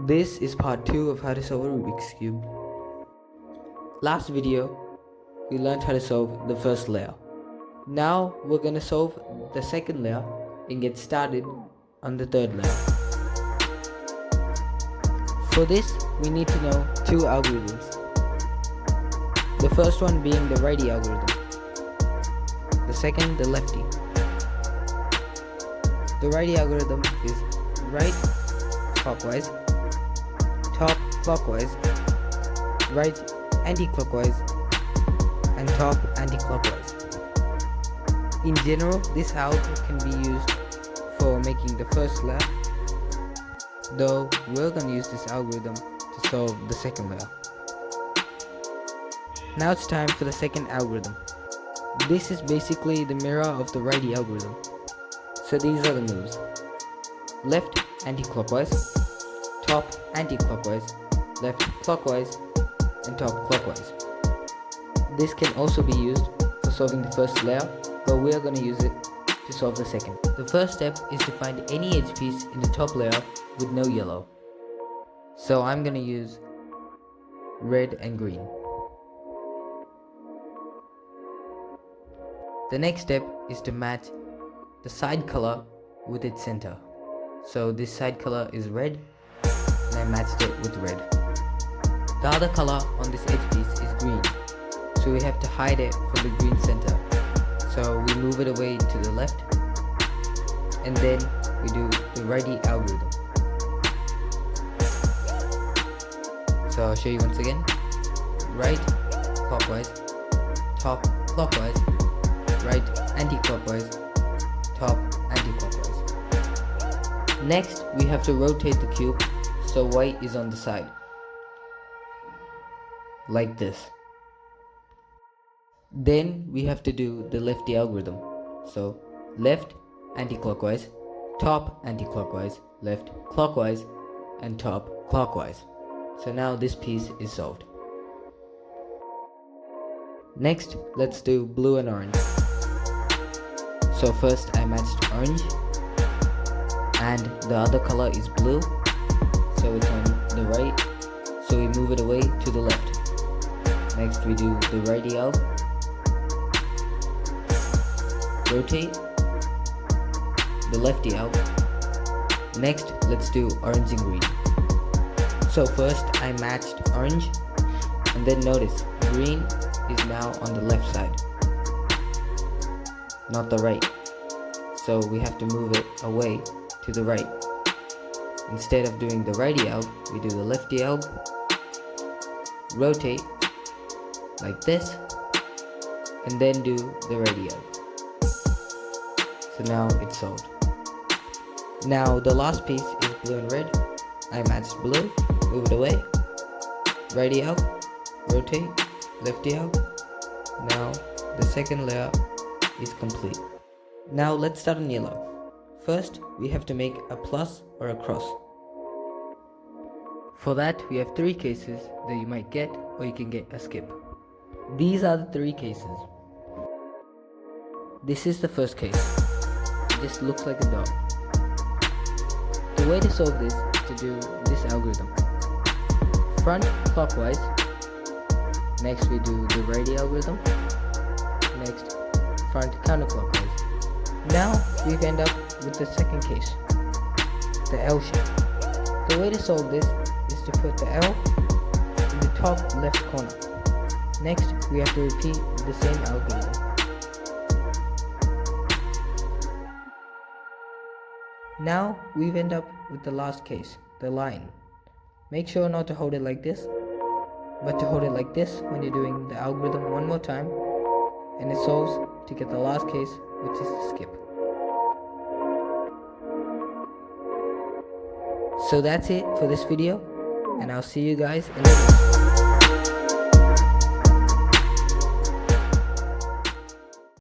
This is part 2 of how to solve a Rubik's Cube. Last video, we learned how to solve the first layer. Now we're going to solve the second layer and get started on the third layer. For this, we need to know two algorithms. The first one being the righty algorithm. The second, the lefty. The righty algorithm is right clockwise, top clockwise, right anti-clockwise, and top anti-clockwise. In general, this algorithm can be used for making the first layer, though we're going to use this algorithm to solve the second layer. Now it's time for the second algorithm. This is basically the mirror of the righty algorithm. So these are the moves: left anti-clockwise, top anti-clockwise, left clockwise, and top clockwise. This can also be used for solving the first layer, but we are going to use it to solve the second. The first step is to find any edge piece in the top layer with no yellow. So I'm going to use red and green. The next step is to match the side color with its center. So this side color is red, and I matched it with red. The other color on this edge piece is green, so we have to hide it from the green center. So we move it away to the left, and then we do the righty algorithm. So I'll show you once again. Right clockwise, top clockwise, right anti-clockwise, top anti-clockwise. Next, we have to rotate the cube so white is on the side, like this. Then we have to do the lefty algorithm. So left anti-clockwise, top anti-clockwise, left clockwise, and top clockwise. So now this piece is solved. Next, let's do blue and orange. So first I matched orange, and the other color is blue, so it's on the right, so we move it away to the left. Next we do the righty alg, rotate, the lefty alg. Next let's do orange and green. So first I matched orange, and then notice green is now on the left side, not the right. So we have to move it away to the right. Instead of doing the righty alg, we do the lefty alg, rotate like this, and then do the righty alg. So now it's solved. Now the last piece is blue and red. I matched blue, move it away, righty alg, rotate, lefty alg. Now the second layer is complete. Now let's start on yellow. First, we have to make a plus or a cross. For that, we have three cases that you might get, or you can get a skip. These are the three cases. This is the first case. It just looks like a dog. The way to solve this is to do this algorithm. Front clockwise. Next we do the righty algorithm. Next, front counterclockwise. Now we end up with the second case, the L shape. The way to solve this is to put the L in the top left corner. Next, we have to repeat the same algorithm. Now we end up with the last case, the line. Make sure not to hold it like this, but to hold it like this when you're doing the algorithm one more time, and it solves to get the last case, which is the skip. So that's it for this video, and I'll see you guys in the next one.